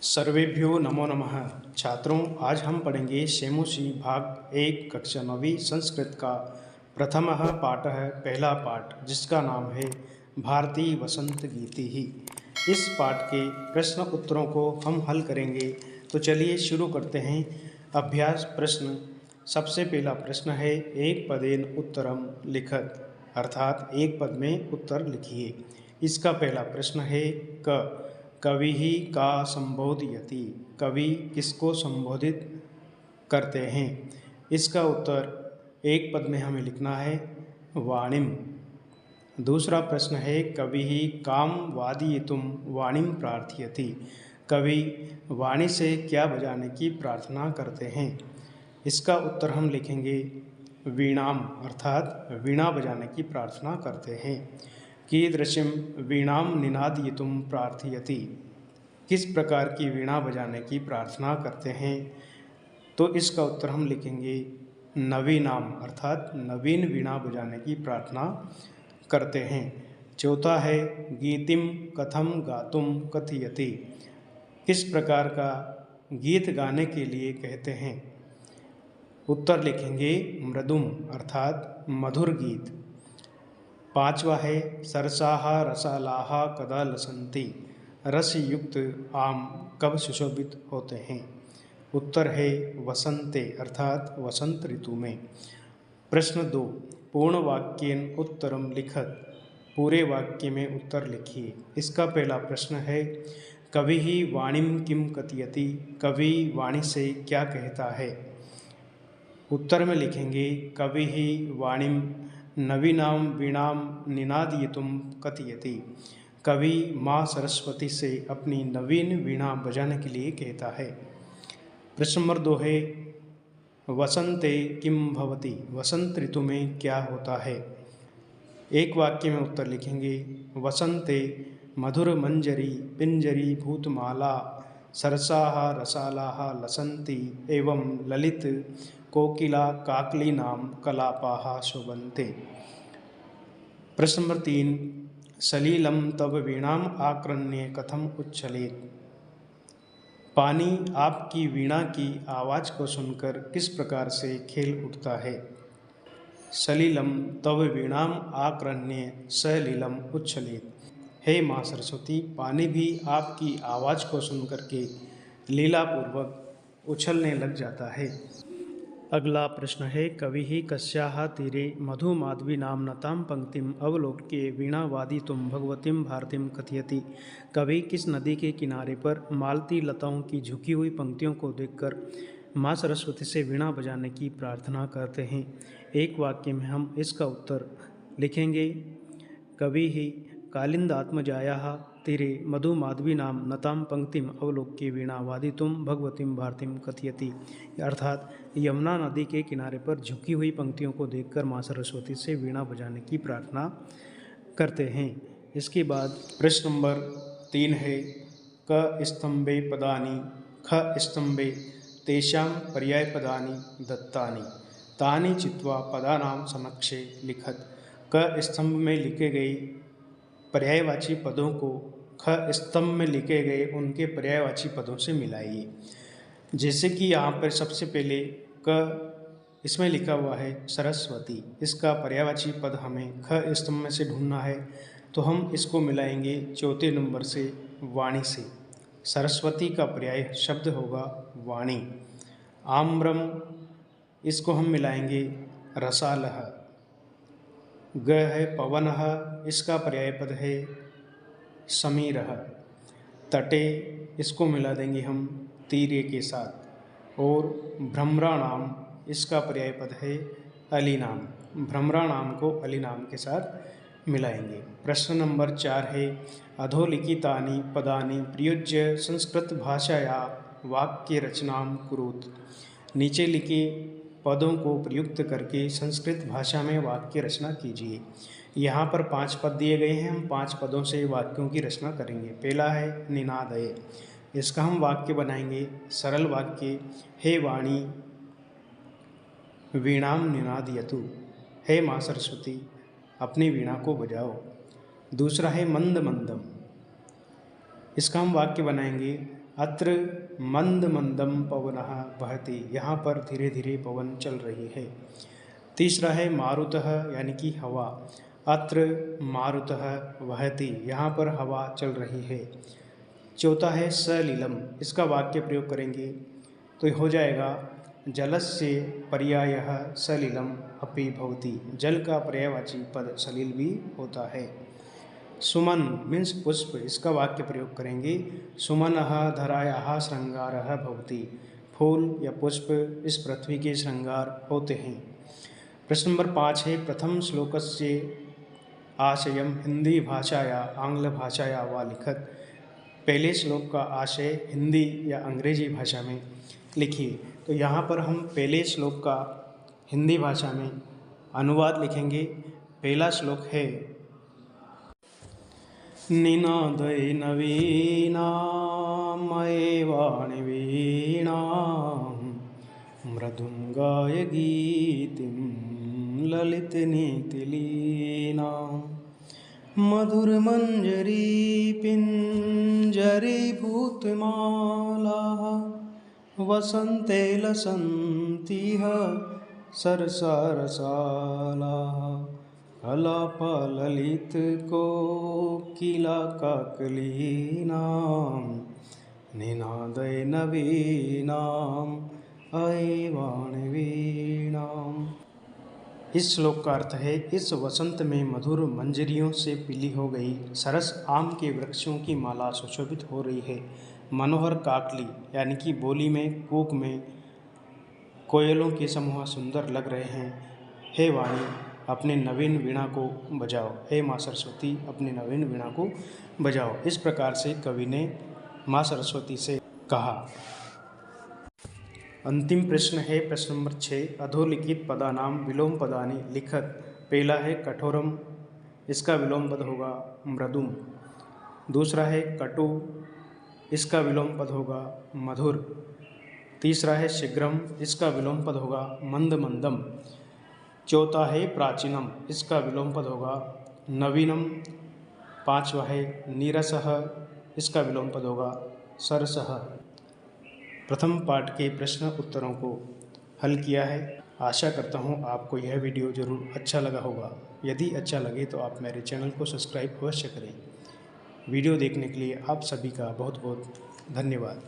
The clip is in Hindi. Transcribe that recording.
सर्वेभ्यो नमो नमः। छात्रों, आज हम पढ़ेंगे शेमुशी भाग 1 कक्षा 9वीं संस्कृत का प्रथमः पाठ है, पहला पाठ, जिसका नाम है भारतीय वसंत गीति ही। इस पाठ के प्रश्न उत्तरों को हम हल करेंगे। तो चलिए शुरू करते हैं। अभ्यास प्रश्न। सबसे पहला प्रश्न है, एक पदेन उत्तरम लिखत, अर्थात एक पद में उत्तर लिखिए। इसका पहला प्रश्न है, कवि ही का संबोधयति, कवि किसको संबोधित करते हैं। इसका उत्तर एक पद में हमें लिखना है, वाणिम। दूसरा प्रश्न है, कवि ही काम वादयितुम वाणिम प्रार्थयति, कवि वाणी से क्या बजाने की प्रार्थना करते हैं। इसका उत्तर हम लिखेंगे, वीणाम, अर्थात वीणा बजाने की प्रार्थना करते हैं। कीदृशीं वीणाम निनादयितुम प्रार्थयति, किस प्रकार की वीणा बजाने की प्रार्थना करते हैं। तो इसका उत्तर हम लिखेंगे, नवीनाम, अर्थात नवीन वीणा बजाने की प्रार्थना करते हैं। चौथा है, गीतिम कथम गातुम कथयति, किस प्रकार का गीत गाने के लिए कहते हैं। उत्तर लिखेंगे, मृदुम, अर्थात मधुर गीत। पांचवा है, सरसाहा रसालाहा कदा लसंती, रस युक्त आम कब सुशोभित होते हैं। उत्तर है, वसंते, अर्थात वसंत ऋतु में। प्रश्न 2, पूर्ण वाक्येन उत्तरम लिखत, पूरे वाक्य में उत्तर लिखिए। इसका पहला प्रश्न है, कवि ही वाणिम किम कथयति, कवि वाणी से क्या कहता है। उत्तर में लिखेंगे, कवि ही वाणिम नवीनाम वीणाम निनादयितुम कथयति, कवि माँ सरस्वती से अपनी नवीन वीणा बजाने के लिए कहता है। प्रश्न नंबर 2 है, वसंते किम भवति, वसंत ऋतु में क्या होता है। एक वाक्य में उत्तर लिखेंगे, वसंते मधुर मंजरी पिंजरी भूतमाला सरसाः रसालाः लसन्ति एवं ललित कोकिला काकलीनाम कलापाः शोभन्ते। प्रश्न नंबर 3, सलीलं तव वीणाम आकृण्य कथम उच्छलेत, पानी आपकी वीणा की आवाज़ को सुनकर किस प्रकार से खेल उठता है। सलीलम तव वीणाम आकृण्य सलीलम उच्छलेत, हे माँ सरस्वती, पानी भी आपकी आवाज़ को सुनकर के लीलापूर्वक उछलने लग जाता है। अगला प्रश्न है, कवि ही कस्याः तीरे मधुमाधवी नाम नताम पंक्तिम अवलोक्य वीणा वादितुम भगवतीम भारतीम कथयति, कवि किस नदी के किनारे पर मालती लताओं की झुकी हुई पंक्तियों को देखकर माँ सरस्वती से वीणा बजाने की प्रार्थना करते हैं। एक वाक्य में हम इसका उत्तर लिखेंगे, कवि ही कालिंदात्मजायाः तीरे मधुमाधवी नाम नताम पंक्तिम अवलोक्य वीणा वादितुम भगवतीम भारतीम कथयति, अर्थात यमुना नदी के किनारे पर झुकी हुई पंक्तियों को देखकर माँ सरस्वती से वीणा बजाने की प्रार्थना करते हैं। इसके बाद प्रश्न नंबर 3 है, क स्तंभे पदानि ख स्तंभे तेषां पर्यायपदानि दत्तानि तानि चित्वा पदानां समक्षे लिखत, क स्तंभ में लिखे गए पर्यायवाची पदों को ख स्तंभ में लिखे गए उनके पर्यायवाची पदों से मिलाइए। जैसे कि यहाँ पर सबसे पहले क इसमें लिखा हुआ है सरस्वती, इसका पर्यायवाची पद हमें ख स्तंभ में से ढूंढना है। तो हम इसको मिलाएंगे चौथे नंबर से वाणी से। सरस्वती का पर्याय शब्द होगा वाणी। आम्रम, इसको हम मिलाएंगे रसालह। ग है पवनः, इसका पर्याय पद है समीरः। तटे, इसको मिला देंगे हम तीर्य के साथ। और भ्रमराणाम, इसका पर्याय पद है अलीनाम। भ्रमराणाम को अलीनाम के साथ मिलाएंगे। प्रश्न नंबर 4 है, अधोलिखितानि पदानि प्रयुज्य संस्कृत भाषाया वाक्य रचनाम कुरुत, नीचे लिखे पदों को प्रयुक्त करके संस्कृत भाषा में वाक्य रचना कीजिए। यहाँ पर 5 पद दिए गए हैं, हम 5 पदों से वाक्यों की रचना करेंगे। पहला है निनादय, इसका हम वाक्य बनाएंगे सरल वाक्य, हे वाणी वीणाम निनादयतु, हे माँ सरस्वती अपनी वीणा को बजाओ। दूसरा है मंद मंदम, इसका हम वाक्य बनाएंगे अत्र मंद मंदम पवनः वहति, यहाँ पर धीरे धीरे पवन चल रही है। तीसरा है मारुतः यानी कि हवा, अत्र मारुतः वहति, यहाँ पर हवा चल रही है। चौथा है सलिलम, इसका वाक्य प्रयोग करेंगे तो हो जाएगा जलस्य पर्यायः सलिलम अपि भवति, जल का पर्यायवाची पद सलिल भी होता है। सुमन मीन्स पुष्प, इसका वाक्य प्रयोग करेंगे सुमनः धरायाः श्रृंगारः भवति, फूल या पुष्प इस पृथ्वी के श्रृंगार होते हैं। प्रश्न नंबर 5 है प्रथम श्लोकस्य आशयम हिंदी भाषाया आंग्ल भाषाया वा लिखत, पहले श्लोक का आशय हिंदी या अंग्रेजी भाषा में लिखिए। तो यहाँ पर हम पहले श्लोक का हिंदी भाषा में अनुवाद लिखेंगे। पहला श्लोक है निनादय नवीना मये वाणि वीणा मृदुंगाय गीतिं ललित नीतिलीना मधुरमंजरी पिंजरी भूतमाला वसंते लसन्तिह सरसारसाला कलापललित कोकिला काकलीनां निनादय नवीनां अये वाणि वीणाम्। इस श्लोक का अर्थ है इस वसंत में मधुर मंजरियों से पीली हो गई सरस आम के वृक्षों की माला सुशोभित हो रही है। मनोहर काकली यानी कि बोली में कूक में कोयलों के समूह सुंदर लग रहे हैं। हे वाणी अपने नवीन वीणा को बजाओ, हे माँ सरस्वती अपने नवीन वीणा को बजाओ। इस प्रकार से कवि ने माँ सरस्वती से कहा। अंतिम प्रश्न है प्रश्न नंबर 6 अधोलिखित पदानाम विलोम पदानि लिखत। पहला है कठोरम, इसका विलोम पद होगा मृदुम। दूसरा है कटु, इसका विलोम पद होगा मधुर। तीसरा है शीघ्रम, इसका विलोम पद होगा मंद मंदम। चौथा है प्राचीनम, इसका विलोम पद होगा नवीनम। पांचवा है नीरसः, इसका विलोम पद होगा सरसः। प्रथम पाठ के प्रश्न उत्तरों को हल किया है। आशा करता हूँ आपको यह वीडियो ज़रूर अच्छा लगा होगा। यदि अच्छा लगे तो आप मेरे चैनल को सब्सक्राइब अवश्य करें। वीडियो देखने के लिए आप सभी का बहुत बहुत धन्यवाद।